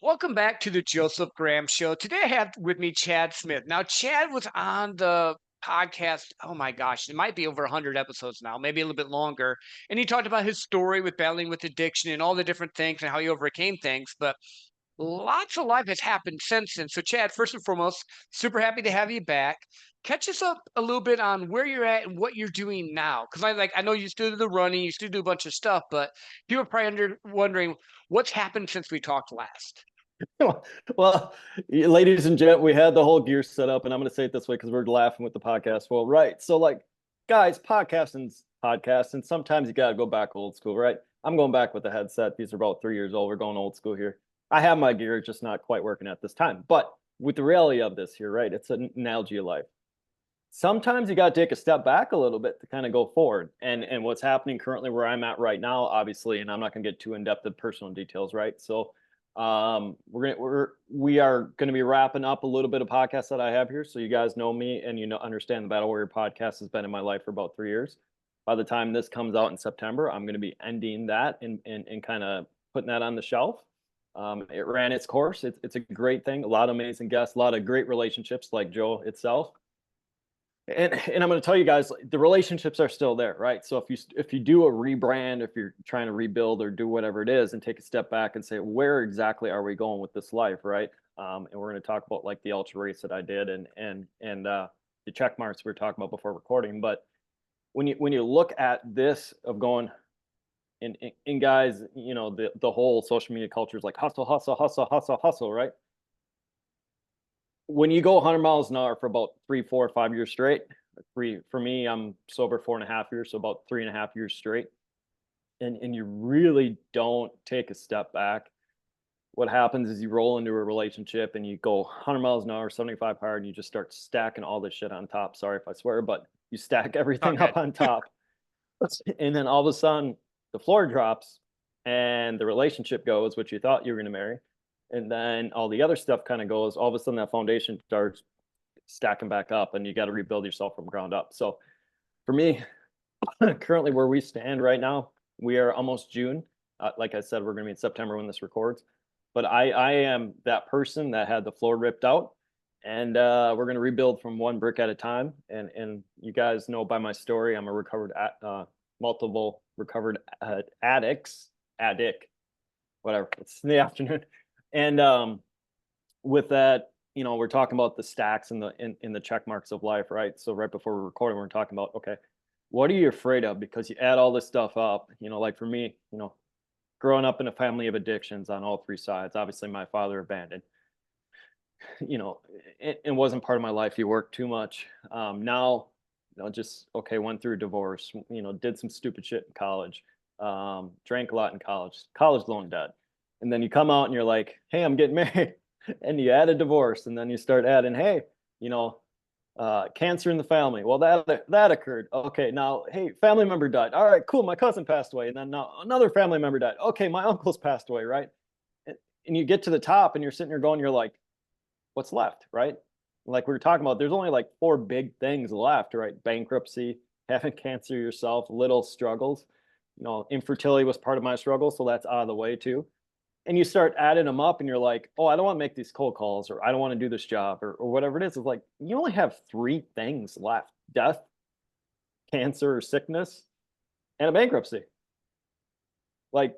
Welcome back to the Joseph Graham Show. Today I have with me Chad Smith. Now, Chad was on the podcast. Oh my gosh, it might be over 100 episodes now, maybe a little bit longer. And he talked about his story with battling with addiction and all the different things and how he overcame things. But lots of life has happened since then. So, Chad, first and foremost, super happy to have you back. Catch us up a little bit on where you're at and what you're doing now. Because I know you still do the running, you still do a bunch of stuff, but people are probably wondering what's happened since we talked last. Well, ladies and gents, we had the whole gear set up, and I'm going to say it this way because we're laughing with the podcast. Well, right. So, like, guys, podcasting. Sometimes you got to go back old school, right? I'm going back with the headset. These are about 3 years old. We're going old school here. I have my gear, just not quite working at this time. But with the reality of this here, right? It's an analogy of life. Sometimes you got to take a step back a little bit to kind of go forward. And what's happening currently where I'm at right now, obviously, and I'm not going to get too in depth of personal details, right? So we are gonna be wrapping up a little bit of podcasts that I have here, so you guys know me and understand the Battle Warrior podcast has been in my life for about 3 years. By the time this comes out in September, I'm gonna be ending that and kind of putting that on the shelf. It ran its course. It's a great thing. A lot of amazing guests, a lot of great relationships, like Joe itself. And I'm going to tell you guys, the relationships are still there, right? So if you do a rebrand, if you're trying to rebuild or do whatever it is, and take a step back and say, where exactly are we going with this life, right? And we're going to talk about like the ultra race that I did and the check marks we were talking about before recording. But when you look at this of going and guys, the whole social media culture is like hustle, hustle, hustle, hustle, hustle, right? When you go 100 miles an hour for about 3, 4, 5 years straight, for me, I'm sober 4.5 years, so about 3.5 years straight, and you really don't take a step back. What happens is you roll into a relationship and you go 100 miles an hour, 75 hard, and you just start stacking all this shit on top. Sorry if I swear, but you stack everything Okay. up on top, and then all of a sudden the floor drops, and the relationship goes, which you thought you were going to marry, and then all the other stuff kind of goes. All of a sudden that foundation starts stacking back up, and you got to rebuild yourself from ground up. So for me, currently where we stand right now, we are almost June. Like I said, we're going to be in September when this records. But I am that person that had the floor ripped out, and we're going to rebuild from one brick at a time. And you guys know by my story, I'm a multiple recovered addict, whatever. It's in the afternoon, and with that, we're talking about the stacks and the check marks of life, right? So right before we're recording, we're talking about, okay, what are you afraid of? Because you add all this stuff up, like for me, growing up in a family of addictions on all three sides. Obviously, my father abandoned. It wasn't part of my life. He worked too much. Now, just okay. Went through a divorce. Did some stupid shit in college. Drank a lot in college. College loan debt, and then you come out and you're like, "Hey, I'm getting married," and you add a divorce, and then you start adding, "Hey, you know, cancer in the family." Well, that occurred. Okay, now, hey, family member died. All right, cool. My cousin passed away, and then now another family member died. Okay, my uncle's passed away, right? And you get to the top, and you're sitting there going, you're like, what's left, right? Like we were talking about, there's only like 4 big things left, right? Bankruptcy, having cancer yourself, little struggles. Infertility was part of my struggle, so that's out of the way too. And you start adding them up and you're like, oh, I don't want to make these cold calls, or I don't want to do this job, or whatever it is. It's like you only have 3 things left: death, cancer, or sickness, and a bankruptcy. Like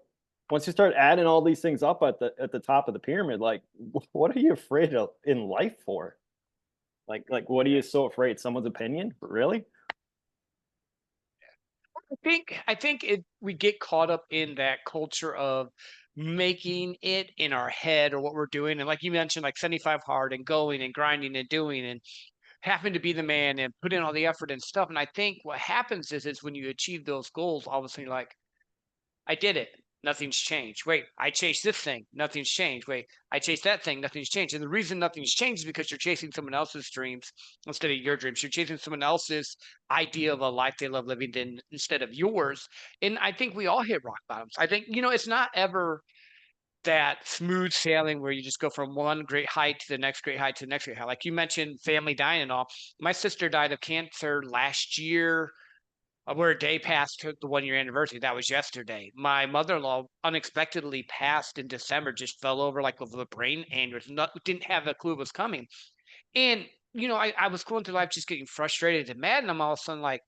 once you start adding all these things up at the top of the pyramid, like what are you afraid of in life for? Like what are you so afraid? Someone's opinion? Really? I think we get caught up in that culture of making it in our head or what we're doing. And like you mentioned, like 75 hard and going and grinding and doing and having to be the man and put in all the effort and stuff. And I think what happens is when you achieve those goals, all of a sudden you're like, I did it. Nothing's changed. Wait, I chased this thing. Nothing's changed. Wait, I chased that thing. Nothing's changed. And the reason nothing's changed is because you're chasing someone else's dreams instead of your dreams. You're chasing someone else's idea of a life they love living instead of yours. And I think we all hit rock bottoms. I think, it's not ever that smooth sailing where you just go from one great height to the next great height to the next great height. Like you mentioned, family dying and all. My sister died of cancer last year We're a day past took the 1 year anniversary. That was yesterday. My mother-in-law unexpectedly passed in December, just fell over like with a brain aneurysm. Didn't have a clue it was coming. And, I was going through life just getting frustrated and mad. And I'm all of a sudden like,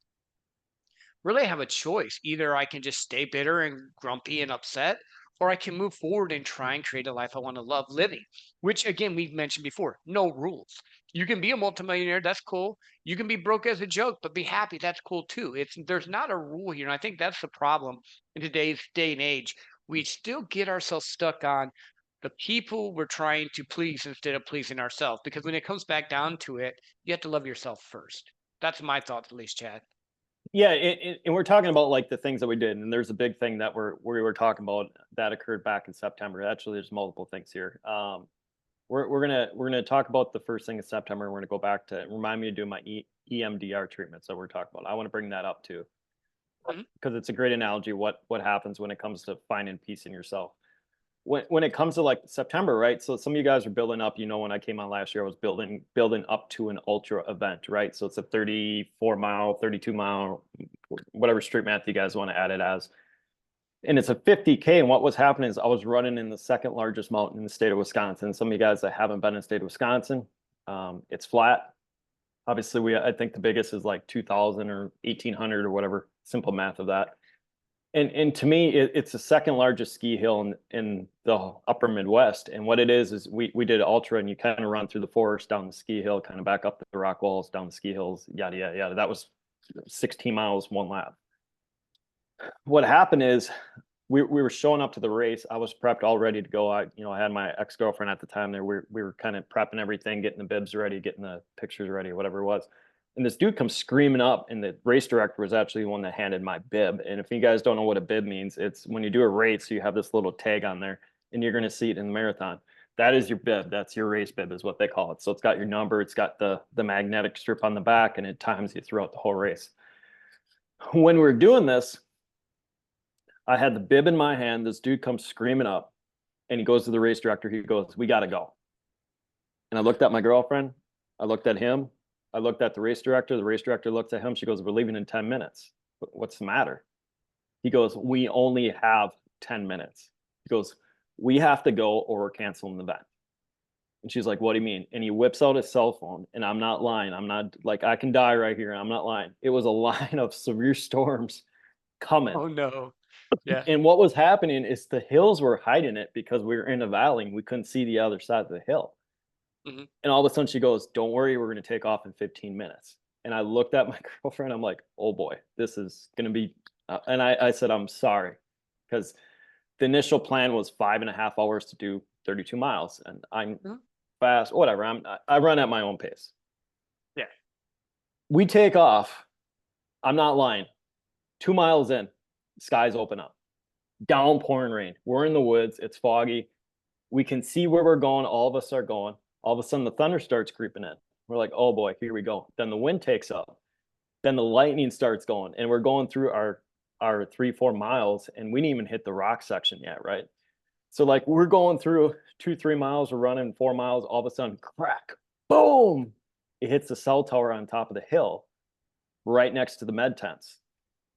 really have a choice. Either I can just stay bitter and grumpy and upset, or I can move forward and try and create a life I want to love living, which again, we've mentioned before, no rules. You can be a multimillionaire, that's cool. You can be broke as a joke, but be happy, that's cool too. There's not a rule here. And I think that's the problem in today's day and age. We still get ourselves stuck on the people we're trying to please instead of pleasing ourselves. Because when it comes back down to it, you have to love yourself first. That's my thoughts, at least, Chad. Yeah, and we're talking about like the things that we did, and there's a big thing that we were talking about that occurred back in September. Actually, there's multiple things here. We're gonna talk about the first thing in September. We're gonna go back to remind me to do my EMDR treatments that we're talking about. I want to bring that up too Mhm. because it's a great analogy what happens when it comes to finding peace in yourself. When it comes to like September, right? So some of you guys are building up. When I came on last year, I was building up to an ultra event, right? So it's a 34 mile, 32 mile, whatever street math you guys want to add it as. And it's a 50K. And what was happening is I was running in the second largest mountain in the state of Wisconsin. Some of you guys that haven't been in the state of Wisconsin, it's flat. Obviously, I think the biggest is like 2,000 or 1,800 or whatever. Simple math of that. And to me, it's the second largest ski hill in the upper Midwest. And what it is we did ultra, and you kind of run through the forest, down the ski hill, kind of back up the rock walls, down the ski hills, yada yada yada. That was 16 miles, one lap. What happened is we were showing up to the race. I was prepped, all ready to go. I had my ex-girlfriend at the time there. We were kind of prepping everything, getting the bibs ready, getting the pictures ready, whatever it was. And this dude comes screaming up, and the race director was actually the one that handed my bib. And if you guys don't know what a bib means, it's when you do a race, you have this little tag on there, and you're going to see it in the marathon. That is your bib. That's your race bib, is what they call it. So it's got your number, it's got the magnetic strip on the back, and it times you throughout the whole race. When we're doing this, I had the bib in my hand. This dude comes screaming up, and he goes to the race director. He goes, "We got to go." And I looked at my girlfriend. I looked at him. I looked at the race director. The race director looked at him. She goes, "We're leaving in 10 minutes. What's the matter?" He goes, "We only have 10 minutes." He goes, "We have to go or we're canceling the event." And she's like, "What do you mean?" And he whips out his cell phone. And I'm not lying. I'm not like, I can die right here. I'm not lying. It was a line of severe storms coming. Oh no. Yeah. And what was happening is the hills were hiding it because we were in a valley and we couldn't see the other side of the hill. Mhm. And all of a sudden she goes, "Don't worry, we're going to take off in 15 minutes." And I looked at my girlfriend. I'm like, "Oh boy, this is going to be," and I said, "I'm sorry." Because the initial plan was 5.5 hours to do 32 miles. And I'm Mhm. fast, whatever. I run at my own pace. Yeah. We take off. I'm not lying. 2 miles in, skies open up, downpouring rain. We're in the woods. It's foggy. We can see where we're going. All of us are going. All of a sudden, the thunder starts creeping in. We're like, "Oh boy, here we go." Then the wind takes up. Then the lightning starts going, and we're going through our 3-4 miles, and we didn't even hit the rock section yet, right? So like we're going through 2-3 miles, we're running 4 miles. All of a sudden, crack, boom! It hits the cell tower on top of the hill, right next to the med tents.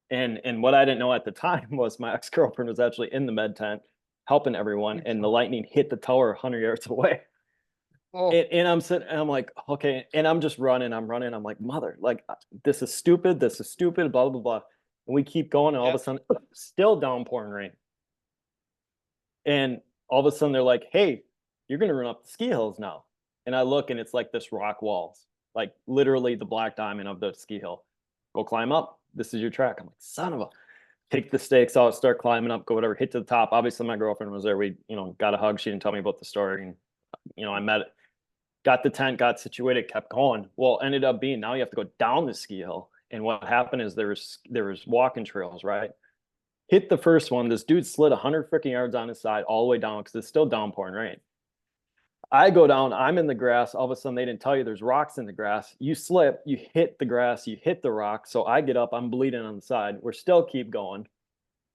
And what I didn't know at the time was my ex girlfriend was actually in the med tent helping everyone, and the lightning hit the tower 100 yards away. Oh, And I'm sitting, and I'm like, okay, and I'm just running, I'm running, I'm like, mother, like, this is stupid, blah blah blah. And we keep going, and all of yeah. a sudden, still downpouring rain. And all of a sudden, they're like, "Hey, you're gonna run up the ski hills now." And I look, and it's like this rock walls, like literally the black diamond of the ski hill. "Go climb up. This is your track." I'm like, son of a, take the stakes out, start climbing up, go whatever, hit to the top. Obviously, my girlfriend was there. We, got a hug. She didn't tell me about the story. And, I met it, got the tent, got situated, kept going. Well, ended up being now you have to go down the ski hill. And what happened is there was walking trails, right? Hit the first one. This dude slid 100 freaking yards on his side all the way down because it's still downpouring rain. I go down, I'm in the grass. All of a sudden, they didn't tell you there's rocks in the grass. You slip, you hit the grass, you hit the rock. So I get up, I'm bleeding on the side. We're still keep going.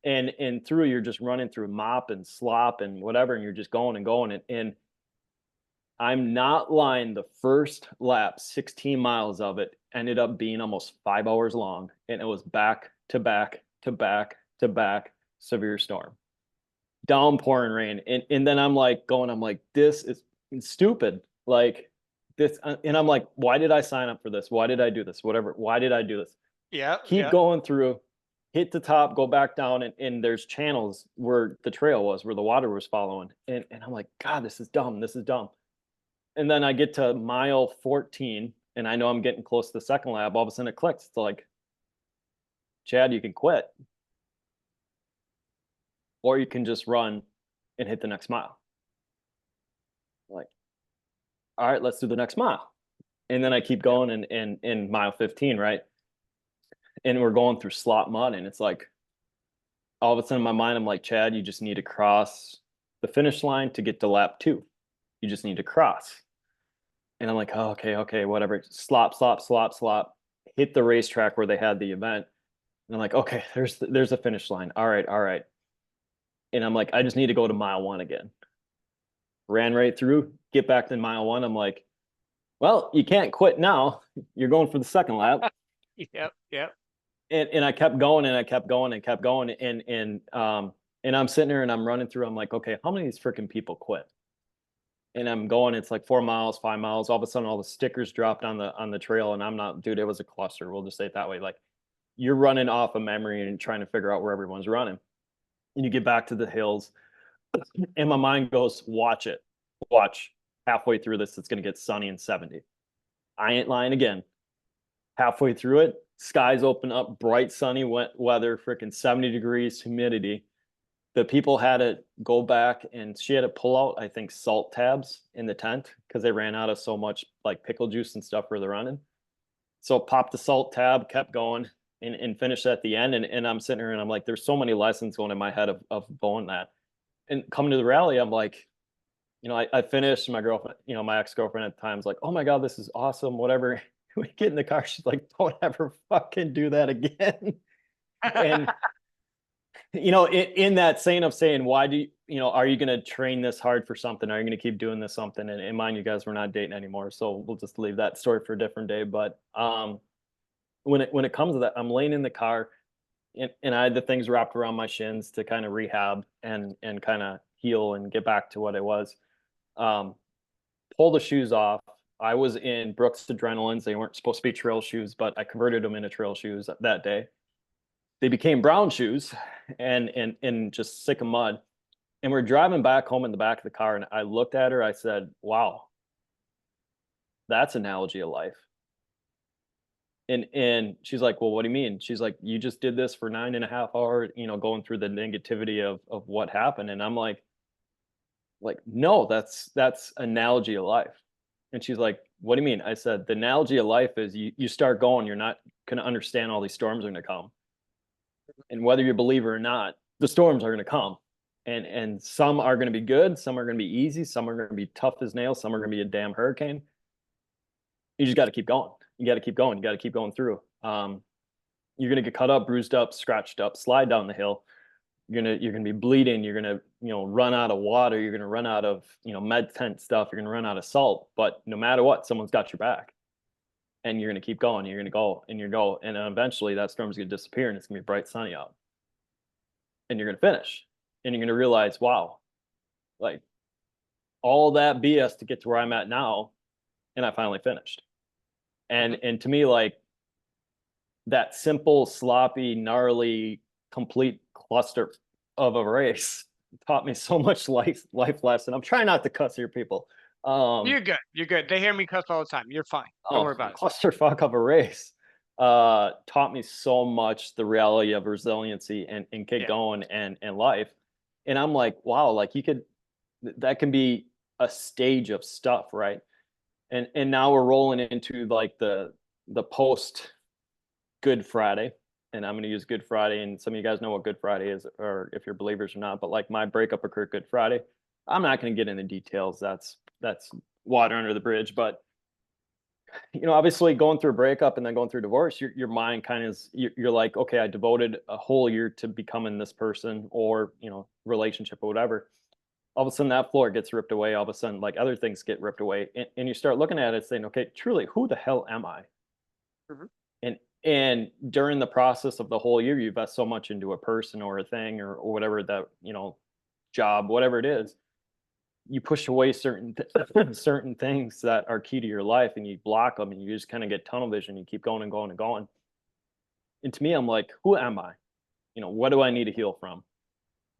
And through, you're just running through mop and slop and whatever, and you're just going and going. And I'm not lying, the first lap, 16 miles of it ended up being almost 5 hours long. And it was back to back to back to back severe storm, downpouring rain. And then I'm like, this is stupid. Like this. And I'm like, why did I sign up for this? Why did I do this? Whatever. Why did I do this? Yeah. Keep Yeah. going through, hit the top, go back down. And there's channels where the trail was, where the water was following. And I'm like, God, this is dumb. This is dumb. And then I get to mile 14 and I know I'm getting close to the second lap. All of a sudden it clicks. It's like, Chad, you can quit, or you can just run and hit the next mile. Like, all right, let's do the next mile. And then I keep going in mile 15, right? And we're going through slot mud. And it's like, all of a sudden in my mind, I'm like, Chad, you just need to cross the finish line to get to lap 2. You just need to cross. And I'm like, oh, okay, whatever. Slop, hit the racetrack where they had the event. And I'm like, okay, there's a finish line. All right. And I'm like, I just need to go to mile 1 again. Ran right through, get back to mile 1. I'm like, well, you can't quit now. You're going for the second lap. Yep. And I kept going and I kept going and kept going. And I'm sitting there and I'm running through. I'm like, okay, how many of these freaking people quit? And I'm going, it's like 4 miles, 5 miles. All of a sudden, all the stickers dropped on the trail. And I'm not, dude, it was a cluster. We'll just say it that way. Like, you're running off of memory and trying to figure out where everyone's running. And you get back to the hills. And my mind goes, watch it. Watch. Halfway through this, it's going to get sunny and 70. I ain't lying again. Halfway through it, skies open up, bright, sunny, wet weather, freaking 70 degrees, humidity. The people had to go back and she had to pull out, I think, salt tabs in the tent because they ran out of so much like pickle juice and stuff for the running. So popped the salt tab, kept going and finished at the end. And I'm sitting here and I'm like, there's so many lessons going in my head of going that. And coming to the rally, I'm like, I finished. My girlfriend, my ex-girlfriend at the time was like, oh my God, this is awesome. Whatever. We get in the car. She's like, don't ever fucking do that again. And, in that saying of saying, why do are you going to train this hard for something? Are you going to keep doing this something? And mind you guys, we're not dating anymore. So we'll just leave that story for a different day. But when it comes to that, I'm laying in the car and I had the things wrapped around my shins to kind of rehab and kind of heal and get back to what it was. Pull the shoes off. I was in Brooks Adrenalines. They weren't supposed to be trail shoes, but I converted them into trail shoes that day. They became brown shoes and just sick of mud. And we're driving back home in the back of the car. And I looked at her. I said, wow, that's analogy of life. And she's like, well, what do you mean? She's like, you just did this for 9.5 hours, going through the negativity of what happened. And I'm like, no, that's analogy of life. And she's like, what do you mean? I said, the analogy of life is you start going, you're not going to understand all these storms are going to come. And whether you believe it or not, the storms are going to come. And some are going to be good. Some are going to be easy. Some are going to be tough as nails. Some are going to be a damn hurricane. You just got to keep going. You got to keep going. You got to keep going through. You're going to get cut up, bruised up, scratched up, slide down the hill. You're gonna be bleeding. You're gonna run out of water. You're gonna run out of med tent stuff. You're gonna run out of salt. But no matter what, someone's got your back, and you're gonna keep going. You're gonna go and and then eventually that storm's gonna disappear, and it's gonna be bright sunny out, and you're gonna finish, and you're gonna realize, wow, like all that BS to get to where I'm at now, and I finally finished. And to me, like that simple, sloppy, gnarly, complete cluster of a race taught me so much life lesson. I'm trying not to cuss here, people. You're good. They hear me cuss all the time. You're fine. Don't worry about it. Clusterfuck of a race taught me so much the reality of resiliency and get going and life. And I'm like, wow, like that can be a stage of stuff, right? And now we're rolling into like the post Good Friday. And I'm going to use Good Friday. And some of you guys know what Good Friday is, or if you're believers or not. But like my breakup occurred Good Friday. I'm not going to get into details. That's water under the bridge. But obviously going through a breakup and then going through divorce, your mind kind of you're like, okay, I devoted a whole year to becoming this person, or relationship or whatever. All of a sudden that floor gets ripped away. All of a sudden, like other things get ripped away, and you start looking at it saying, okay, truly, who the hell am I? Mhm. And during the process of the whole year, you invest so much into a person or a thing or whatever that, job, whatever it is, you push away certain things that are key to your life, and you block them, and you just kind of get tunnel vision. You keep going and going and going. And to me, I'm like, who am I? What do I need to heal from?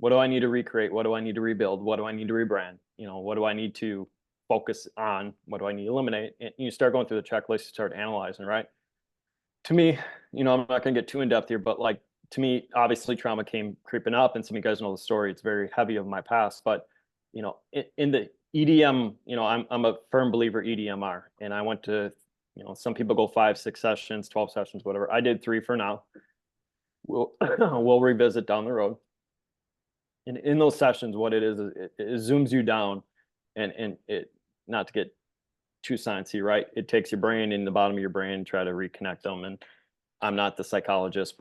What do I need to recreate? What do I need to rebuild? What do I need to rebrand? What do I need to focus on? What do I need to eliminate? And you start going through the checklist, you start analyzing, right? To me, I'm not going to get too in depth here, but like, to me, obviously trauma came creeping up, and some of you guys know the story. It's very heavy of my past, but in the EDM, I'm a firm believer EDMR, and I went to, some people go 5, 6 sessions, 12 sessions, whatever. I did 3 for now. We'll revisit down the road. And in those sessions, what it is it zooms you down, and it, not to get too sciencey, right? It takes your brain in the bottom of your brain, try to reconnect them. And I'm not the psychologist,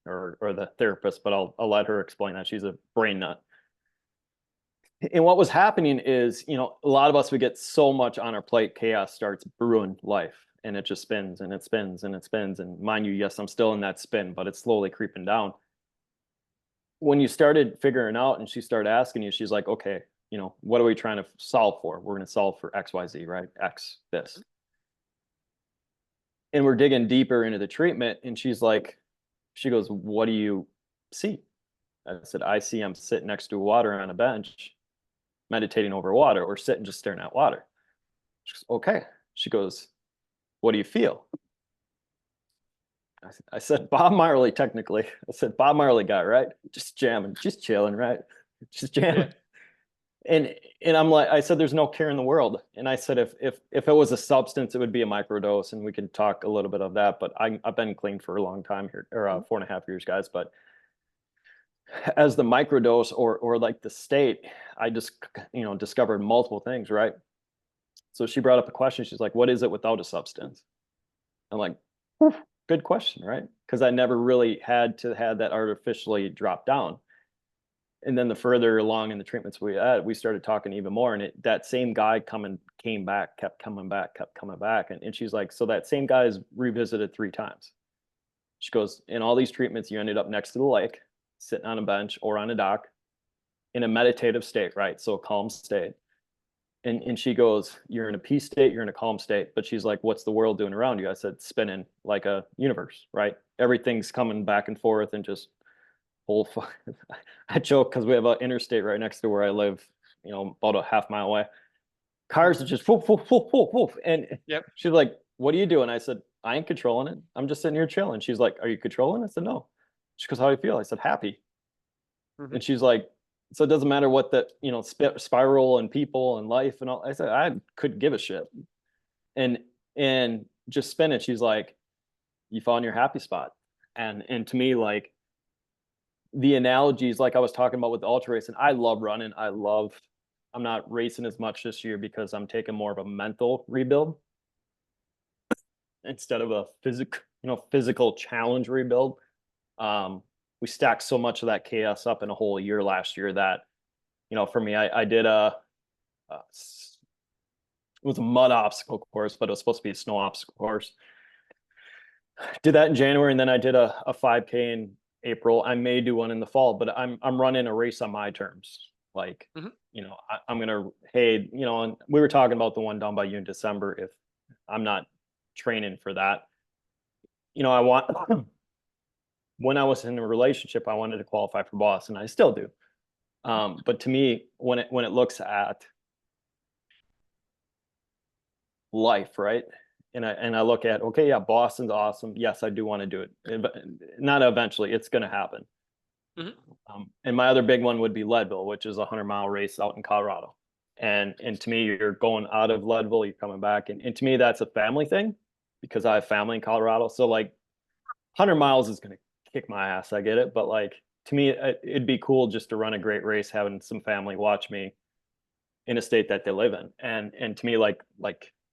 or the therapist, but I'll let her explain that. She's a brain nut. And what was happening is, a lot of us, we get so much on our plate, chaos starts brewing life, and it just spins and it spins and it spins. And mind you, yes, I'm still in that spin, but it's slowly creeping down. When you started figuring out, and she started asking you, she's like, okay, what are we trying to solve for? We're going to solve for XYZ, right? X, this. And we're digging deeper into the treatment. And she goes, what do you see? I said, I see I'm sitting next to water on a bench, meditating over water, or sitting just staring at water. She goes, okay. She goes, what do you feel? I said, Bob Marley, technically. I said, Bob Marley guy, right? Just jamming, just chilling, right? Just jamming. Yeah. And I'm like, I said, there's no care in the world. And I said, if it was a substance, it would be a microdose, and we can talk a little bit of that. But I've been clean for a long time here, or 4.5 years, guys. But as the microdose or like the state, I just discovered multiple things, right? So she brought up a question. She's like, what is it without a substance? I'm like, good question, right? Because I never really had to have that artificially drop down. And then the further along in the treatments we had, we started talking even more. And that same guy came back, kept coming back. And she's like, so that same guy is revisited 3 times. She goes, in all these treatments, you ended up next to the lake, sitting on a bench or on a dock in a meditative state, right? So a calm state. And she goes, you're in a peace state, you're in a calm state. But she's like, what's the world doing around you? I said, spinning like a universe, right? Everything's coming back and forth, and just I joke because we have an interstate right next to where I live, about a half mile away. Cars are just woof, woof, woof, woof, woof. And yep. She's like, what are you doing? I said, I ain't controlling it. I'm just sitting here chilling. She's like, are you controlling? I said, no. She goes, how do you feel? I said, happy. Mm-hmm. And she's like, so it doesn't matter what the, spiral and people and life and all. I said, I couldn't give a shit. And just spin it. She's like, you found your happy spot. And to me, like, the analogies, like I was talking about with the ultra racing, I love running. I'm not racing as much this year because I'm taking more of a mental rebuild instead of a physical challenge rebuild. We stacked so much of that chaos up in a whole year last year that, for me, I did it was a mud obstacle course, but it was supposed to be a snow obstacle course. Did that in January, and then I did a 5K in April. I may do one in the fall, but I'm running a race on my terms. Like, I'm gonna, hey, and we were talking about the one down by you in December. If I'm not training for that, I want. When I was in a relationship, I wanted to qualify for boss, and I still do. But to me, when it looks at life, right? And I look at, okay, yeah, Boston's awesome. Yes, I do want to do it, but not eventually. It's going to happen. Mm-hmm. And my other big one would be Leadville, which is a 100-mile race out in Colorado. And to me, you're going out of Leadville, you're coming back, and to me, that's a family thing because I have family in Colorado. So like, 100 miles is going to kick my ass. I get it, but like, to me, it'd be cool just to run a great race, having some family watch me in a state that they live in. And to me, like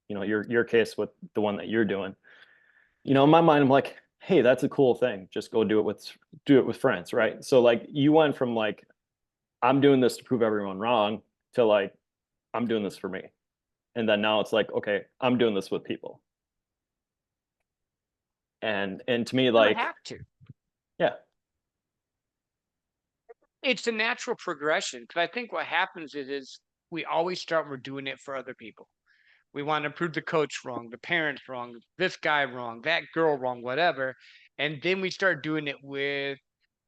your case with the one that you're doing, in my mind, I'm like, hey, that's a cool thing. Just go do it with friends, right? So like, you went from like, I'm doing this to prove everyone wrong to like, I'm doing this for me. And then now it's like, okay, I'm doing this with people. And to me, You like, have to. yeah, It's a natural progression because I think what happens is we always start we're doing it for other people. We want to prove the coach wrong, the parents wrong, this guy wrong, that girl wrong, whatever. And then we start doing it with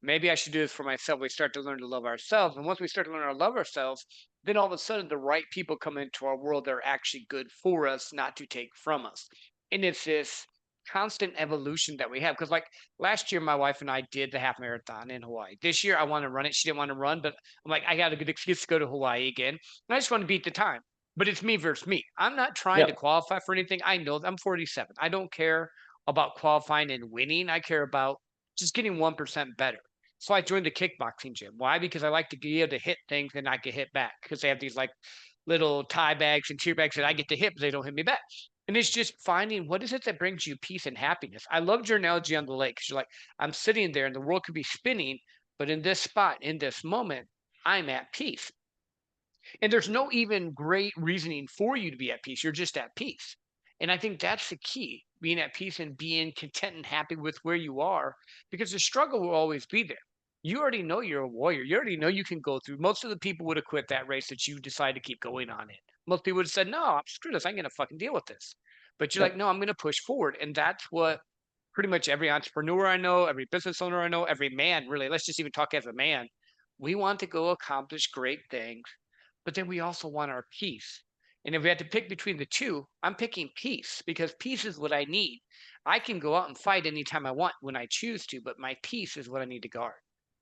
maybe I should do this for myself. We start to learn to love ourselves. And once we start to learn to love ourselves, then all of a sudden the right people come into our world that are actually good for us, not to take from us. And it's this constant evolution that we have. Because like last year, my wife and I did the half marathon in Hawaii. This year I want to run it. She didn't want to run, but I'm like, I got a good excuse to go to Hawaii again. And I just want to beat the time. But it's me versus me. I'm not trying yeah, to qualify for anything. I know I'm 47. I don't care about qualifying and winning. I care about just getting 1% better. So I joined the kickboxing gym. Why? Because I like to be able to hit things and not get hit back. Because they have these like little tie bags and tear bags that I get to hit, but they don't hit me back. And it's just finding what is it that brings you peace and happiness. I loved your analogy on the lake because you're like, I'm sitting there and the world could be spinning, but in this spot, in this moment, I'm at peace. And there's no even great reasoning for you to be at peace. You're just at peace. And I think that's the key, being at peace and being content and happy with where you are, because the struggle will always be there. You already know you're a warrior. You already know you can go through. Most of the people would have quit that race that you decide to keep going on it. Most people would have said, no, screw this. I'm going to fucking deal with this. But you're like, yep, no, I'm going to push forward. And that's what pretty much every entrepreneur I know, every business owner I know, every man, really, let's just even talk as a man. We want to go accomplish great things, but then we also want our peace. And if we had to pick between the two, I'm picking peace because peace is what I need. I can go out and fight anytime I want when I choose to, but my peace is what I need to guard.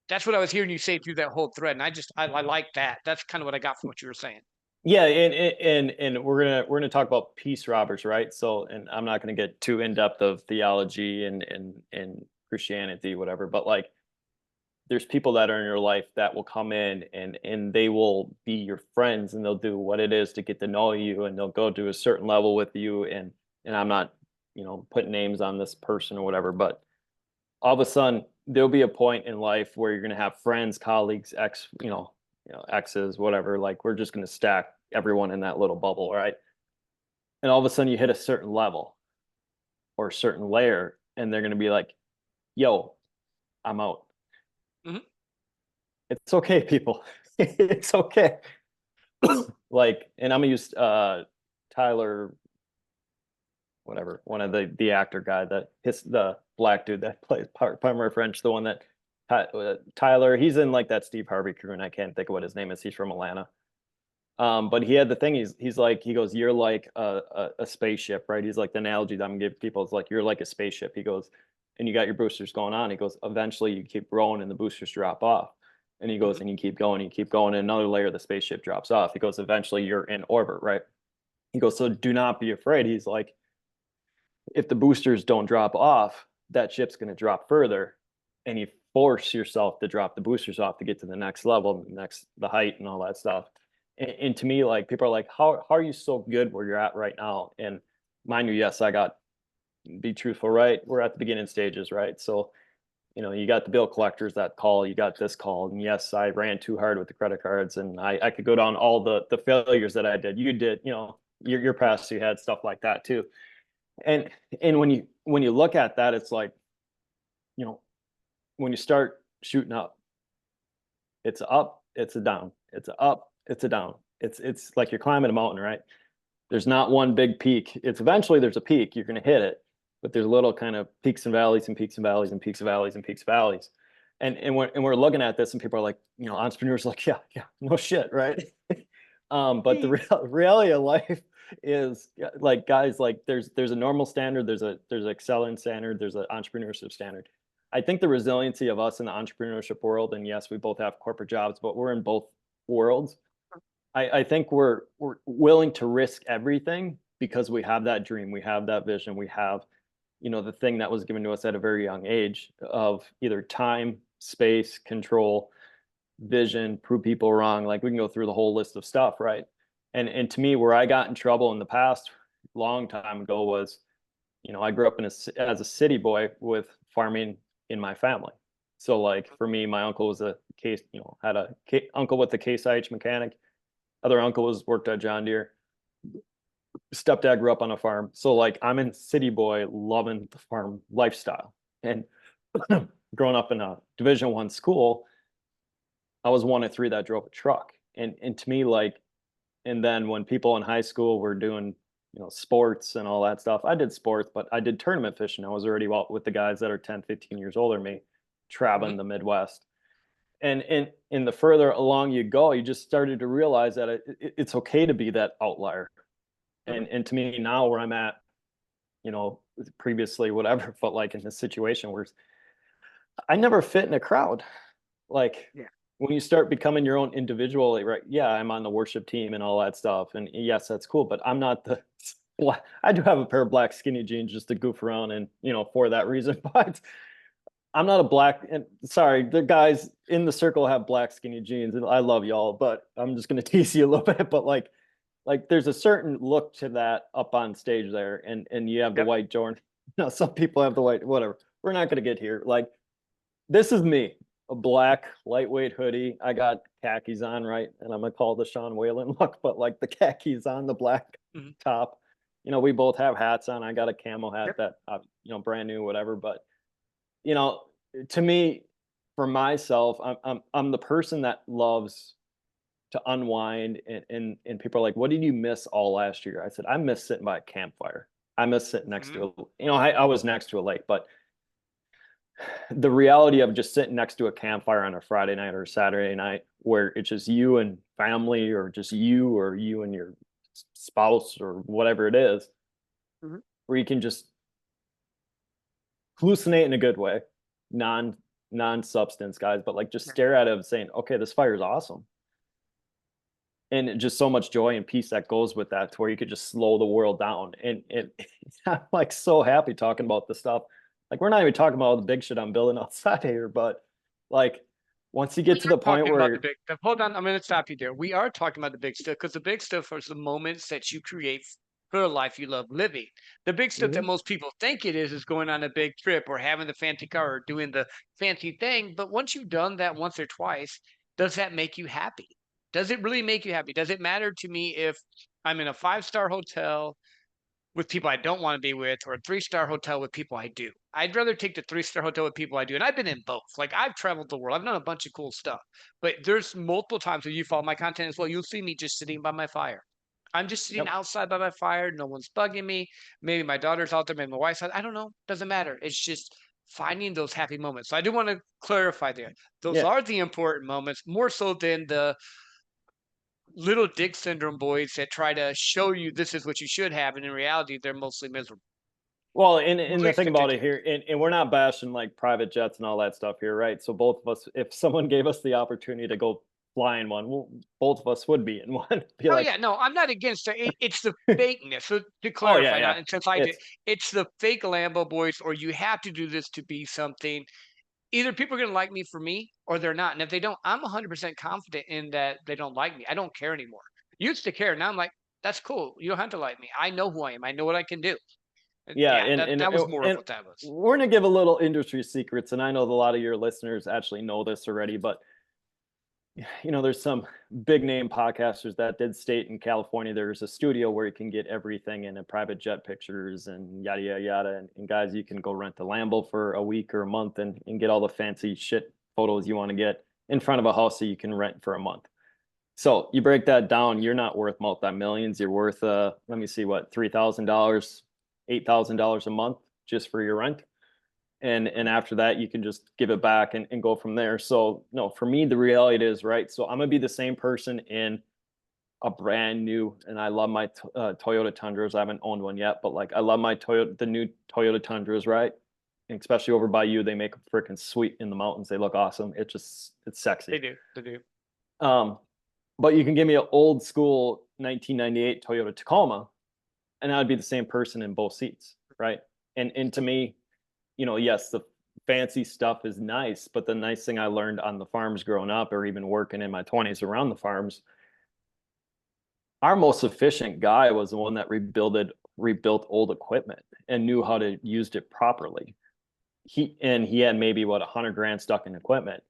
That's what I was hearing you say through that whole thread. And I like that. That's kind of what I got from what you were saying. yeah. And we're gonna talk about peace robbers, right? So, and I'm not gonna get too in depth of theology and Christianity, whatever, but like, there's people that are in your life that will come in and they will be your friends and they'll do what it is to get to know you, and they'll go to a certain level with you. And I'm not, putting names on this person or whatever, but all of a sudden there'll be a point in life where you're going to have friends, colleagues, exes, whatever. Like, we're just going to stack everyone in that little bubble, right? And all of a sudden you hit a certain level or a certain layer, and they're going to be like, yo, I'm out. Mhm. It's okay, people. It's okay. Like, and I'm gonna use Tyler, whatever, one of the actor guy that his the black dude that plays Palmer French, the one that Tyler, he's in like that Steve Harvey crew, and I can't think of what his name is. He's from Atlanta. But he had the thing. He's like, he goes, you're like a spaceship, right? He's like, the analogy that I'm gonna give people is like, you're like a spaceship. He goes, and you got your boosters going on. He goes, eventually you keep growing and the boosters drop off. And he goes, Mhm. and you keep going, and another layer of the spaceship drops off. He goes, eventually you're in orbit, right? He goes, so do not be afraid. He's like, if the boosters don't drop off, that ship's going to drop further, and you force yourself to drop the boosters off to get to the next level, the height and all that stuff. And to me, like, people are like, how are you so good where you're at right now? And mind you, yes, I got, be truthful, right? We're at the beginning stages, right? So, you got the bill collectors that call, you got this call, and yes, I ran too hard with the credit cards, and I could go down all the failures that I did. You did, your past, you had stuff like that too. And when you look at that, it's like, you know, when you start shooting up, it's up, it's a down, it's a up, it's a down. It's like you're climbing a mountain, right? There's not one big peak. It's eventually there's a peak, you're going to hit it, but there's little kind of peaks and valleys and peaks and valleys and peaks and valleys and peaks and valleys. And we're looking at this, and people are like, entrepreneurs are like, yeah, yeah, no shit, right? But the reality of life is, yeah, like, guys, like, there's a normal standard, there's an excellent standard, there's an entrepreneurship standard. I think the resiliency of us in the entrepreneurship world, and yes, we both have corporate jobs, but we're in both worlds. I think we're willing to risk everything because we have that dream, we have that vision, we have, the thing that was given to us at a very young age of either time, space, control, vision, prove people wrong. Like, we can go through the whole list of stuff, right? And to me, where I got in trouble in the past, long time ago, was, I grew up as a city boy with farming in my family. So, like, for me, my uncle was a case, had uncle with a Case IH mechanic. Other uncle worked at John Deere. stepdad grew up on a farm. So like I'm a city boy loving the farm lifestyle. And growing up in a Division I school, I was one of three that drove a truck. And to me, like, and then when people in high school were doing, sports and all that stuff, I did sports, but I did tournament fishing. I was already out with the guys that are 10, 15 years older than me, traveling Mhm. the Midwest. And the further along you go, you just started to realize that it's okay to be that outlier. Mhm. And to me now where I'm at, previously, whatever, but like in this situation where I never fit in a crowd. Like Yeah. when you start becoming your own individual, like, right? Yeah, I'm on the worship team and all that stuff. And yes, that's cool, but I'm not the I do have a pair of black skinny jeans just to goof around and, for that reason. But I'm not a black, and sorry, the guys in the circle have black skinny jeans and I love y'all, but I'm just going to tease you a little bit. But like there's a certain look to that up on stage there, and you have the Yep. white Jordan. Some people have the white, whatever. We're not going to get here. Like this is me, a black lightweight hoodie. I got khakis on, right? And I'm gonna call the Sean Whalen look, but like the khakis on, the black Mhm. top. We both have hats on. I got a camo hat Yep. that brand new, whatever. But you know, to me, for myself, I'm the person that loves to unwind, and people are like, "What did you miss all last year?" I said, "I miss sitting by a campfire. I miss sitting next Mhm. to a, I was next to a lake, but the reality of just sitting next to a campfire on a Friday night or a Saturday night where it's just you and family or just you or you and your spouse or whatever it is, Mhm. where you can just hallucinate in a good way, non non-substance guys, but like just Yeah. stare at it and saying, okay, this fire is awesome. And just so much joy and peace that goes with that to where you could just slow the world down. And I'm like so happy talking about this stuff. Like we're not even talking about all the big shit I'm building outside here, but like once you get We to are the point talking about the where big stuff. Hold on, I'm gonna stop you there. We are talking about the big stuff because the big stuff is the moments that you create for a life you love living. The big stuff that Mhm. most people think it is going on a big trip or having the fancy car or doing the fancy thing. But once you've done that once or twice, does that make you happy? Does it really make you happy? Does it matter to me if I'm in a five-star hotel with people I don't want to be with, or a three-star hotel with people I do? I'd rather take the three-star hotel with people I do. And I've been in both. Like I've traveled the world. I've done a bunch of cool stuff. But there's multiple times where you follow my content as well. You'll see me just sitting by my fire. I'm just sitting Yep. outside by my fire. No one's bugging me. Maybe my daughter's out there, maybe my wife's out. I don't know. Doesn't matter. It's just finding those happy moments. So I do want to clarify there. Those Yeah. are the important moments, more so than the little dick syndrome boys that try to show you this is what you should have, and in reality, they're mostly miserable. Well, and the Please thing about continue. it here, and we're not bashing like private jets and all that stuff here, right? So both of us, if someone gave us the opportunity to go fly in one, well, both of us would be in one. Be Oh like, yeah, no, I'm not against it. It's the fakeness. So to oh yeah, clarify, yeah. not and since I did, It's it's the fake Lambo boys, or you have to do this to be something. Either people are gonna like me for me, or they're not. And if they don't, I'm 100% confident in that they don't like me. I don't care anymore. Used to care. Now I'm like, that's cool. You don't have to like me. I know who I am. I know what I can do. And yeah, yeah, and that and that was and more of and what that was. we're gonna give a little industry secrets, and I know that a lot of your listeners actually know this already, but there's some big name podcasters that did state in California there's a studio where you can get everything in a private jet pictures and yada yada yada. And guys, you can go rent a Lambo for a week or a month and get all the fancy shit photos you want to get in front of a house that you can rent for a month. So you break that down, you're not worth multi-millions. You're worth let me see, what, $3,000, $8,000 a month just for your rent. And after that you can just give it back and go from there. So no, for me the reality is, right, so I'm gonna be the same person in a brand new, and I love my Toyota Tundras. I haven't owned one yet, but like I love my Toyota, the new Toyota Tundras, right? And especially over by you, they make them freaking sweet in the mountains. They look awesome. It's They sexy. do. They do. um but you can give me an old school 1998 Toyota Tacoma and I'd be the same person in both seats, right? And to me, yes, the fancy stuff is nice, but the nice thing I learned on the farms growing up, or even working in my 20s around the farms, our most efficient guy was the one that rebuilt old equipment and knew how to use it properly. He had maybe what 100 grand stuck in equipment.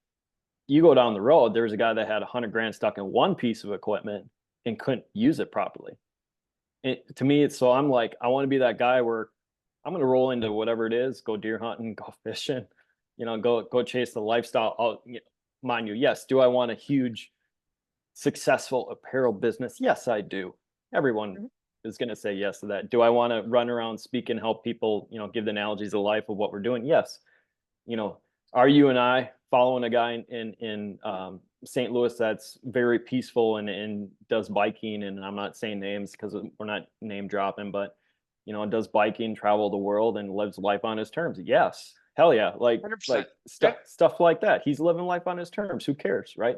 You go down the road, there was a guy that had 100 grand stuck in one piece of equipment and couldn't use it properly. to me, it's so I'm like, I want to be that guy where I'm going to roll into whatever it is, go deer hunting, go fishing, go chase the lifestyle. Mind you, yes. Do I want a huge, successful apparel business? Yes, I do. Everyone Mhm. is going to say yes to that. Do I want to run around, speak, and help people, give the analogies of life of what we're doing? Yes. You know, are you and I following a guy in St. Louis that's very peaceful and does biking? And I'm not saying names because we're not name dropping, but does biking, travel the world, and lives life on his terms? Yes, hell yeah, like 100%. Yeah. stuff like that. He's living life on his terms. Who cares, right?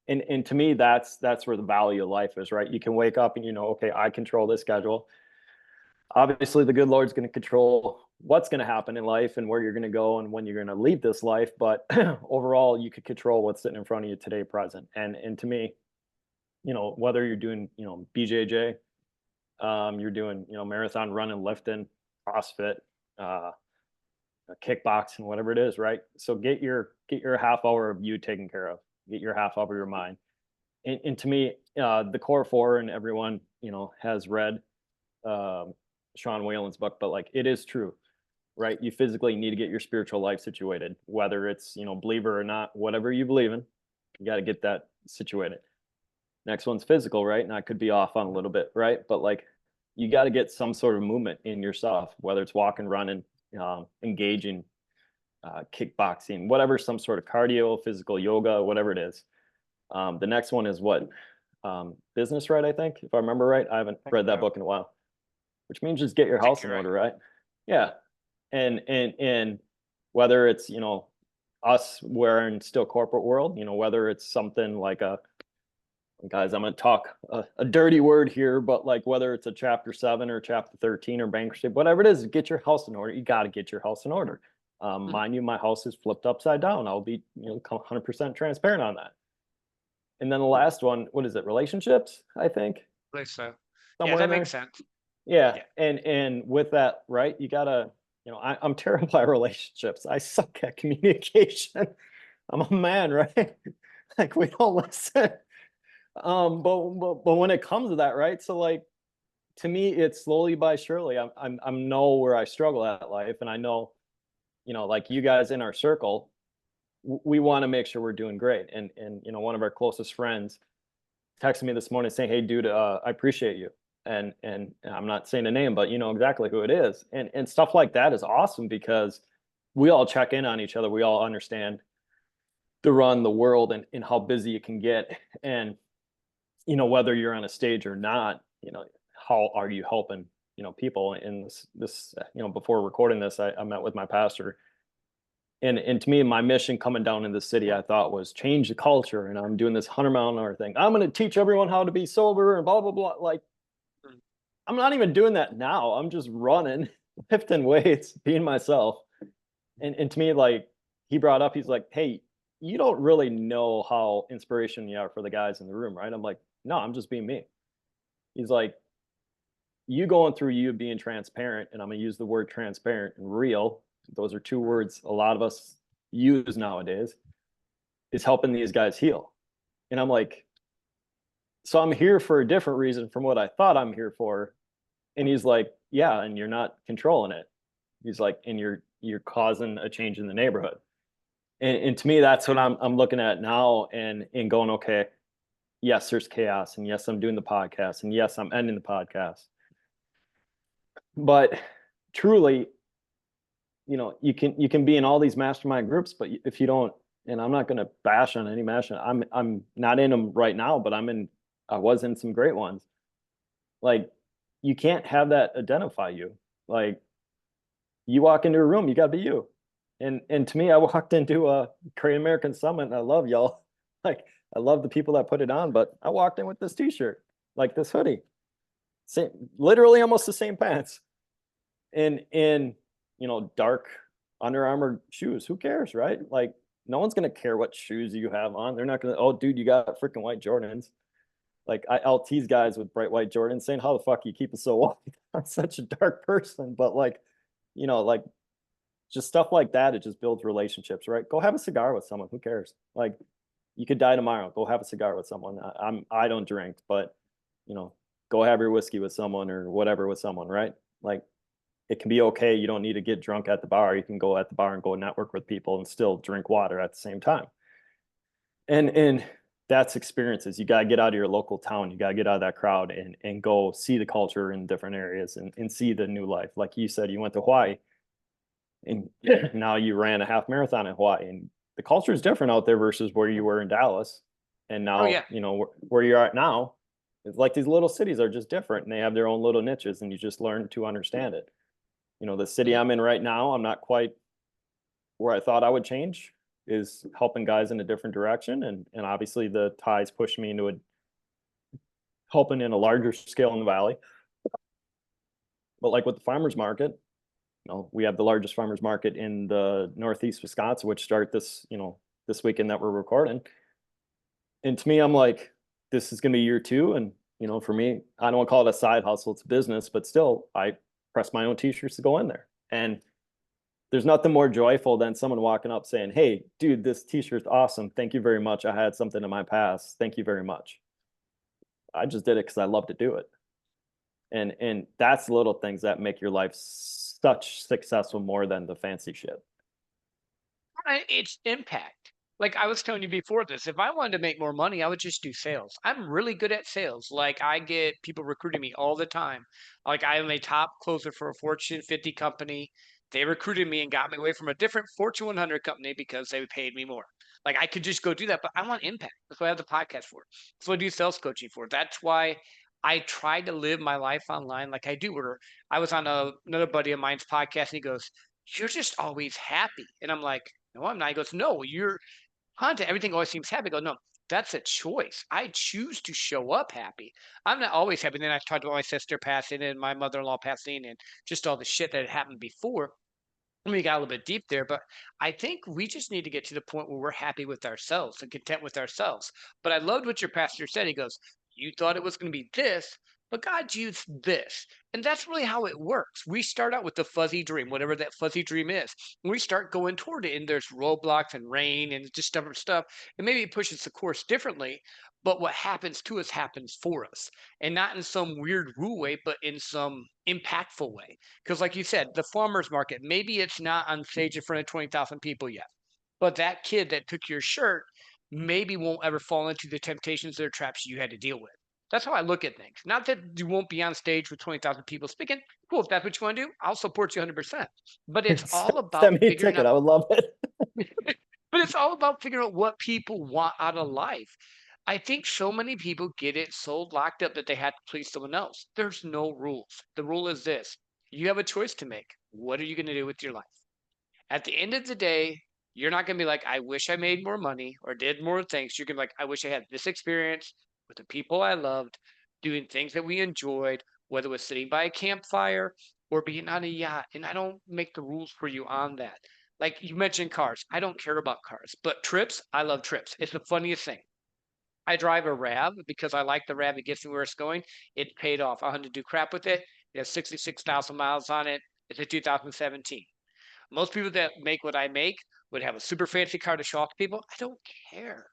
And to me, that's where the value of life is, right? You can wake up and okay, I control this schedule. Obviously the good Lord's going to control what's going to happen in life and where you're going to go and when you're going to leave this life, but overall you could control what's sitting in front of you today, present. And to me, whether you're doing BJJ, you're doing marathon running, lifting, CrossFit, uh kickboxing, whatever it is, right? So get your half hour of you taken care of, get your half hour of your mind. And to me, the core four, and everyone has read um Sean Whalen's book, but like it is true, right? You physically need to get your spiritual life situated, whether it's, believer or not, whatever you believe in, you got to get that situated. Next one's physical, right? And I could be off on a little bit, right? But like you got to get some sort of movement in yourself, whether it's walking, running, engaging, kickboxing, whatever, some sort of cardio, physical yoga, whatever it is. The next one is what? Business, right? I think, if I remember right. I haven't read that So book in a while, which means just get your house in particular, right? order, right? Yeah. And whether it's us wearing still corporate world, whether it's something like guys, I'm going to talk a dirty word here, but like whether it's a chapter 7 or chapter 13 or bankruptcy, whatever it is, get your house in order. You got to get your house in order. Mhm. Mind you, my house is flipped upside down. I'll be 100% transparent on that. And then the last one, what is it, relationships, I think, Like so. Yeah, somewhere in that makes there. sense. Yeah, Yeah. and with that, right, you gotta, I'm terrible at relationships. I suck at communication. I'm a man, right? Like we don't listen. But when it comes to that, right? So like to me, it's slowly by surely. I'm know where I struggle at life, and I know, like you guys in our circle, we want to make sure we're doing great. And one of our closest friends texted me this morning saying, "Hey, dude, I appreciate you." And I'm not saying a name, but you know exactly who it is. And stuff like that is awesome because we all check in on each other. We all understand the run, the world, and how busy it can get. And whether you're on a stage or not, how are you helping people? In this before recording this, I met with my pastor. And to me, my mission coming down in the city, I thought, was change the culture. And I'm doing this 100-mile-an-hour thing. I'm going to teach everyone how to be sober and blah blah blah. Like Mm. I'm not even doing that now. I'm just running, lifting weights, being myself. And to me, like he brought up, he's like, "Hey, you don't really know how inspiration you are for the guys in the room, right?" I'm like, "No, I'm just being me." He's like, "You going through you being transparent," and I'm gonna use the word transparent and real. Those are two words a lot of us use nowadays. Is helping these guys heal. And I'm like, "So I'm here for a different reason from what I thought I'm here for." And he's like, "Yeah, and you're not controlling it." He's like, "And you're causing a change in the neighborhood." And to me, that's what I'm looking at now, and going, okay, yes, there's chaos, and yes, I'm doing the podcast, and yes, I'm ending the podcast. But truly, you can be in all these mastermind groups, but if you don't, and I'm not going to bash on any mastermind. I'm not in them right now, but I was in some great ones. Like you can't have that identify you. Like you walk into a room, you got to be you. And to me, I walked into a Great American Summit, and I love y'all. Like I love the people that put it on, but I walked in with this T-shirt, like this hoodie, same, literally almost the same pants, and dark Under Armour shoes. Who cares, right? Like no one's gonna care what shoes you have on. They're not gonna. Oh, dude, you got freaking white Jordans. Like I'll tease guys with bright white Jordans, saying, "How the fuck you keep it so white?" I'm such a dark person, but like, like just stuff like that. It just builds relationships, right? Go have a cigar with someone. Who cares? Like you could die tomorrow. Go have a cigar with someone. I don't drink, but you know, go have your whiskey with someone or whatever with someone, right? Like it can be okay. You don't need to get drunk at the bar. You can go at the bar and go network with people and still drink water at the same time. And that's experiences. You got to get out of your local town. You got to get out of that crowd and go see the culture in different areas and see the new life. Like you said, you went to Hawaii and now you ran a half marathon in Hawaii, and the culture is different out there versus where you were in Dallas. And Oh now, yeah. you know, where you're at now, it's like these little cities are just different and they have their own little niches, and you just learn to understand it. You know, the city Mhm. I'm in right now, I'm not quite where I thought I would change, is helping guys in a different direction. And obviously the ties push me into helping in a larger scale in the valley. But like with the farmers market, you know, we have the largest farmers market in the Northeast Wisconsin, which start this, you know, this weekend that we're recording. And to me, I'm like, this is going to be year two. And, you know, for me, I don't want to call it a side hustle, it's a business, but still I press my own t-shirts to go in there. And there's nothing more joyful than someone walking up saying, "Hey, dude, this t-shirt's awesome. Thank you very much. I had something in my past. Thank you very much." I just did it because I love to do it. And that's the little things that make your life such successful more than the fancy shit. It's impact. Like I was telling you before this, if I wanted to make more money, I would just do sales. I'm really good at sales. Like I get people recruiting me all the time. Like I am a top closer for a Fortune 50 company. They recruited me and got me away from a different Fortune 100 company because they paid me more. Like I could just go do that, but I want impact. That's what I have the podcast for. That's what I do sales coaching for. That's why I try to live my life online like I do. Where I was on another buddy of mine's podcast and he goes, "You're just always happy." And I'm like, "No, I'm not." He goes, "No, your content, everything always seems happy." I go, "No, that's a choice. I choose to show up happy. I'm not always happy." Then I talked about my sister passing and my mother-in-law passing and just all the shit that had happened before. We got a little bit deep there, but I think we just need to get to the point where we're happy with ourselves and content with ourselves. But I loved what your pastor said. He goes, "You thought it was going to be this, but God used this." And that's really how it works. We start out with the fuzzy dream, whatever that fuzzy dream is. And we start going toward it, and there's roadblocks and rain and just different stuff. And maybe it pushes the course differently, but what happens to us happens for us. And not in some weird rule way, but in some impactful way. Because, like you said, the farmer's market, maybe it's not on stage in front of 20,000 people yet, but that kid that took your shirt maybe won't ever fall into the temptations or traps you had to deal with. That's how I look at things. Not that you won't be on stage with 20,000 people speaking. Cool. If that's what you want to do, I'll support you 100%. But it's all about Send me a figuring ticket. out, I would love it. but it's all about figuring out what people want out of life. I think so many people get it so locked up that they have to please someone else. There's no rules. The rule is this: you have a choice to make. What are you going to do with your life? At the end of the day, you're not going to be like, "I wish I made more money or did more things." You're going to be like, "I wish I had this experience with the people I loved, doing things that we enjoyed, whether it was sitting by a campfire or being on a yacht." And I don't make the rules for you on that. Like you mentioned cars. I don't care about cars, but trips, I love trips. It's the funniest thing. I drive a RAV because I like the RAV. It gets me where it's going. It paid off. I had to do crap with it. It has 66,000 miles on it. It's a 2017. Most people that make what I make would have a super fancy car to show off to people. I don't care.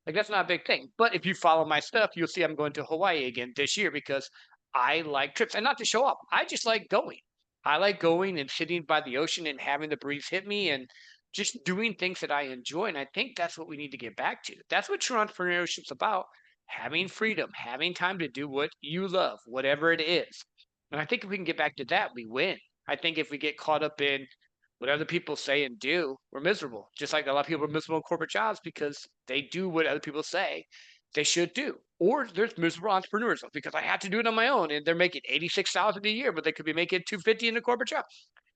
Like that's not a big thing. But if you follow my stuff, you'll see I'm going to Hawaii again this year because I like trips and not to show up. I just like going. I like going and sitting by the ocean and having the breeze hit me and just doing things that I enjoy. And I think that's what we need to get back to. That's what true entrepreneurship's about. Having freedom, having time to do what you love, whatever it is. And I think if we can get back to that, we win. I think if we get caught up in what other people say and do, we're miserable. Just like a lot of people are miserable in corporate jobs because they do what other people say they should do. Or there's miserable entrepreneurs because I had to do it on my own and they're making 86,000 a year, but they could be making 250 in a corporate job.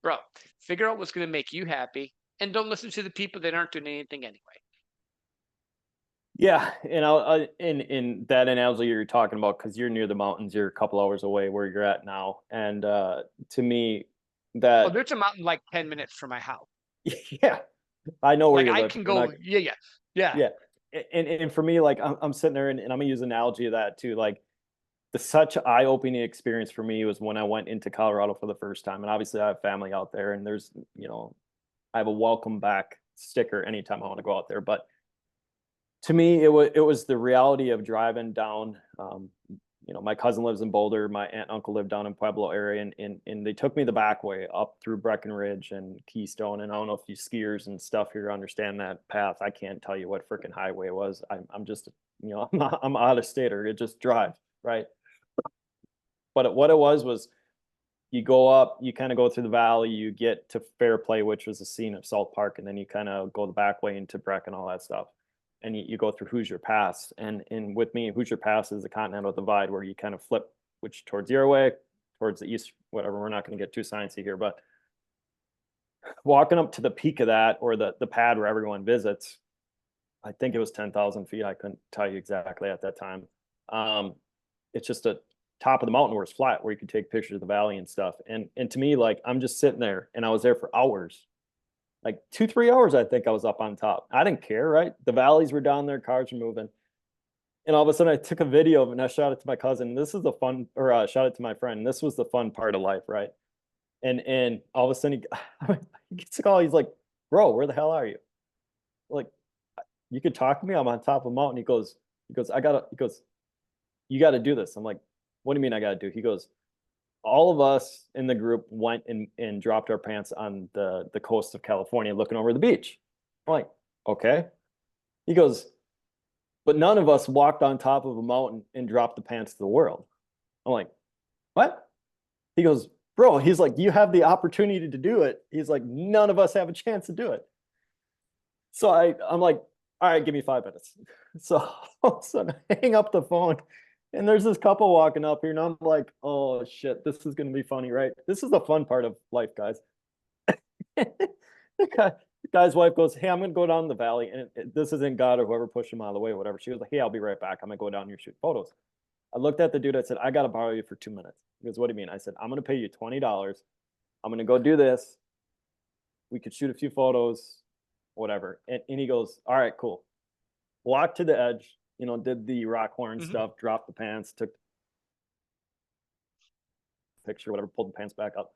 Bro, figure out what's going to make you happy and don't listen to the people that aren't doing anything anyway. Yeah, and in that analogy you're talking about, because you're near the mountains, you're a couple hours away where you're at now, and to me, Oh, that there's a mountain like 10 minutes from my house. yeah, I know where Like you I live. can We're not, go, yeah, yeah, yeah. yeah, and for me, like I'm sitting there, and I'm gonna use an analogy of that too. Like the such eye-opening experience for me was when I went into Colorado for the first time, and obviously I have family out there, and there's I have a welcome back sticker anytime I want to go out there, but to me, it was the reality of driving down my cousin lives in Boulder. My aunt and uncle live down in Pueblo area, and they took me the back way up through Breckenridge and Keystone. And I don't know if you skiers and stuff here understand that path. I can't tell you what freaking highway it was. I'm just, I'm out of state, or it just drive, right? But what it was you go up, you kind of go through the valley, you get to Fairplay, which was the scene of Salt Park, and then you kind of go the back way into Breck and all that stuff. And you go through Hoosier Pass. And with me, Hoosier Pass is the Continental Divide, where you kind of flip, which towards your way, towards the east, whatever. We're not going to get too sciencey here, but walking up to the peak of that, or the pad where everyone visits, I think it was 10,000 feet. I couldn't tell you exactly at that time. It's just a top of the mountain where it's flat, where you can take pictures of the valley and stuff. And to me, like, I'm just sitting there, and I was there for hours, like 2-3 hours. I think I was up on top. I didn't care, right? The valleys were down there, cars were moving. And all of a sudden I took a video of it and I shot it to my cousin. This is the fun, or shot it to my friend. And this was the fun part of life, right? And all of a sudden he gets a call. He's like, "Bro, where the hell are you? Like, you could talk to me. I'm on top of a mountain." He goes, "You got to do this." I'm like, "What do you mean I got to do?" He goes, "All of us in the group went and dropped our pants on the coast of California looking over the beach." I'm like, "Okay." He goes, "But none of us walked on top of a mountain and dropped the pants to the world." I'm like, "What?" He goes, "Bro," he's like, "you have the opportunity to do it." He's like, "None of us have a chance to do it." So I'm like, "All right, give me 5 minutes." So all of a sudden I hang up the phone, and there's this couple walking up here, and I'm like, "Oh shit, this is gonna be funny, right?" This is the fun part of life, guys. The guy's wife goes, "Hey, I'm gonna go down the valley," and this isn't God or whoever pushed him out of the way, whatever. She was like, "Hey, I'll be right back. I'm gonna go down here shoot photos." I looked at the dude. I said, "I gotta borrow you for 2 minutes." He goes, "What do you mean?" I said, "I'm gonna pay you $20. I'm gonna go do this. We could shoot a few photos, whatever." And he goes, "All right, cool." Walked to the edge, did the rock horn Mhm. stuff, dropped the pants, took the picture, whatever, pulled the pants back up,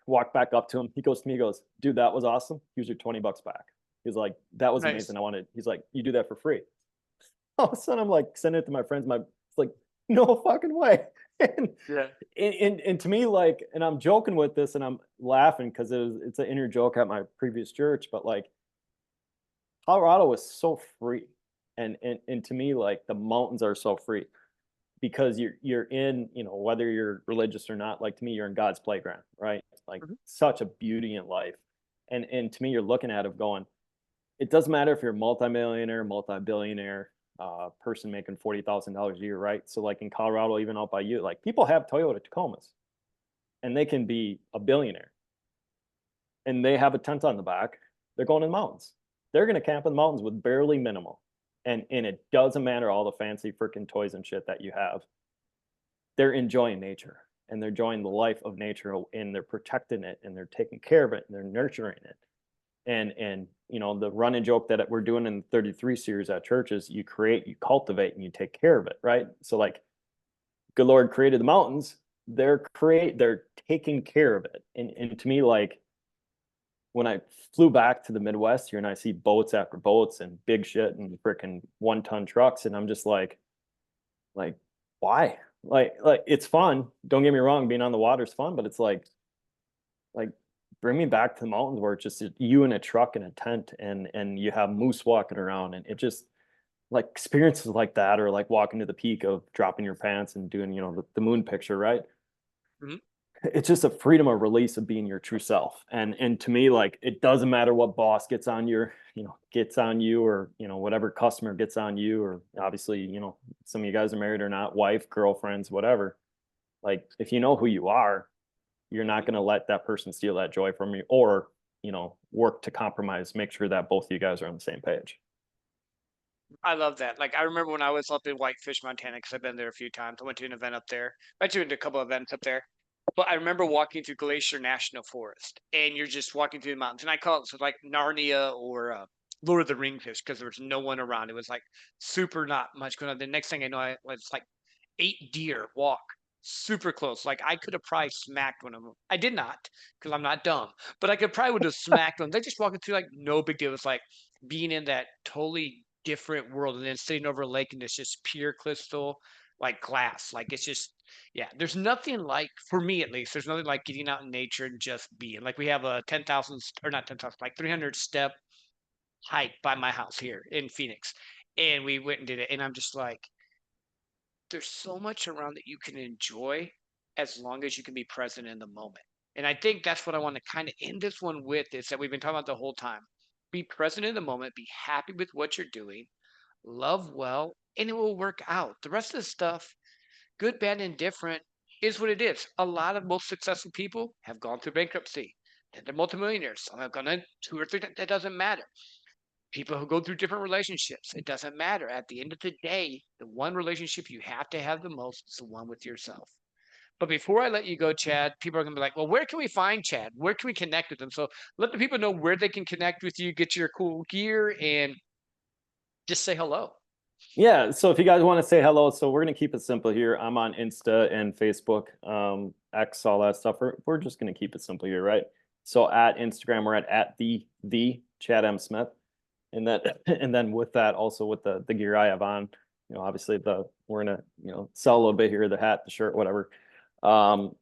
walked back up to him. He goes to me, he goes, "Dude, that was awesome. Here's your $20 back." He's like, "That was Nice. amazing. He's like, "You do that for free." All of a sudden, I'm like sending it to my friends. It's like, no fucking way. And, Yeah. and to me, like, and I'm joking with this and I'm laughing because it's an inner joke at my previous church, but like, Colorado was so free. And to me, like, the mountains are so free because you're in, whether you're religious or not, like, to me, you're in God's playground, right? Like, Mhm. such a beauty in life. And to me, you're looking at it going, it doesn't matter if you're a multimillionaire, multi-billionaire, person making $40,000 a year, right? So like in Colorado, even out by you, like, people have Toyota Tacomas and they can be a billionaire and they have a tent on the back. They're going in the mountains. They're going to camp in the mountains with barely minimal. And it doesn't matter all the fancy freaking toys and shit that you have. They're enjoying nature and they're enjoying the life of nature, and they're protecting it and they're taking care of it and they're nurturing it. And the running joke that we're doing in the 33 series at church is you create, you cultivate, and you take care of it, right? So like, good Lord created the mountains, they're taking care of it. And to me, like, when I flew back to the Midwest here and I see boats after boats and big shit and freaking 1-ton trucks, and I'm just like, why? Like it's fun. Don't get me wrong, being on the water is fun, but it's like, bring me back to the mountains where it's just you in a truck and a tent, and you have moose walking around, and it just, like, experiences like that, or like walking to the peak of dropping your pants and doing, the moon picture, right? Mhm. It's just a freedom of release of being your true self. And to me, like, it doesn't matter what boss gets on you, or whatever customer gets on you, or obviously, some of you guys are married or not, wife, girlfriends, whatever. Like, if you know who you are, you're not going to let that person steal that joy from you, or work to compromise, make sure that both of you guys are on the same page. I love that. Like, I remember when I was up in Whitefish, Montana, because I've been there a few times. I went to an event up there. I went to a couple events up there. But I remember walking through Glacier National Forest, and you're just walking through the mountains. And I call it so like Narnia or Lord of the Rings, because there was no one around. It was like super not much going on. The next thing I know, I was like 8 deer walk super close. Like, I could have probably smacked one of them. I did not, because I'm not dumb, but I could probably would have smacked them. They just walking through like no big deal. It's like being in that totally different world and then sitting over a lake and it's just pure crystal. like glass. Like it's just, yeah, there's nothing like, for me at least, there's nothing like getting out in nature and just being. Like we have a 10,000 or not 10,000, like 300 step hike by my house here in Phoenix. And we went and did it. And I'm just like, there's so much around that you can enjoy as long as you can be present in the moment. And I think that's what I want to kind of end this one with, is that we've been talking about the whole time. Be present in the moment, be happy with what you're doing, love well, and it will work out. The rest of the stuff, good, bad, and different, is what it is. A lot of most successful people have gone through bankruptcy. Then they're multimillionaires. Some have gone in two or three. That doesn't matter. People who go through different relationships, it doesn't matter. At the end of the day, the one relationship you have to have the most is the one with yourself. But before I let you go, Chad, people are going to be like, well, where can we find Chad? Where can we connect with them? So let the people know where they can connect with you, get your cool gear, and just say hello. Yeah, so if you guys want to say hello, so we're gonna keep it simple here. I'm on Insta and Facebook, X, all that stuff. We're just gonna keep it simple here, right? So at Instagram, we're at the Chad M Smith, and that and then with that, also with the gear I have on, obviously we're gonna sell a little bit here, the hat, the shirt, whatever. Um,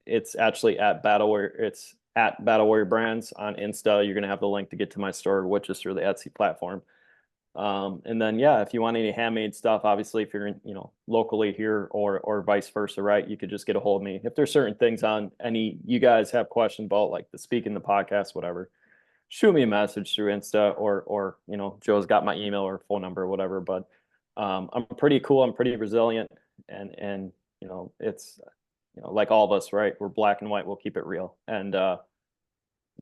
it's actually at Battle Warrior. It's at Battle Warrior Brands on Insta. You're gonna have the link to get to my store, which is through the Etsy platform. And then, yeah, if you want any handmade stuff, obviously, if you're in, locally here or vice versa, right, you could just get a hold of me. If there's certain things on any you guys have questions about, like the speaking the podcast, whatever, shoot me a message through Insta or Joe's got my email or phone number or whatever. But I'm pretty cool. I'm pretty resilient, and it's like all of us, right? We're black and white. We'll keep it real, and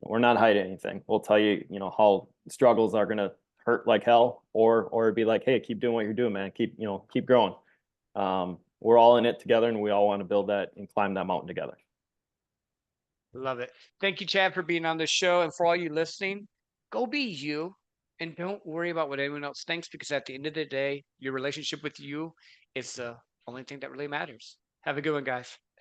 we're not hiding anything. We'll tell you, how struggles are gonna hurt like hell, or be like, hey, keep doing what you're doing, man. Keep growing. We're all in it together, and we all want to build that and climb that mountain together. Love it. Thank you, Chad, for being on the show. And for all you listening, go be you and don't worry about what anyone else thinks, because at the end of the day, your relationship with you is the only thing that really matters. Have a good one, guys.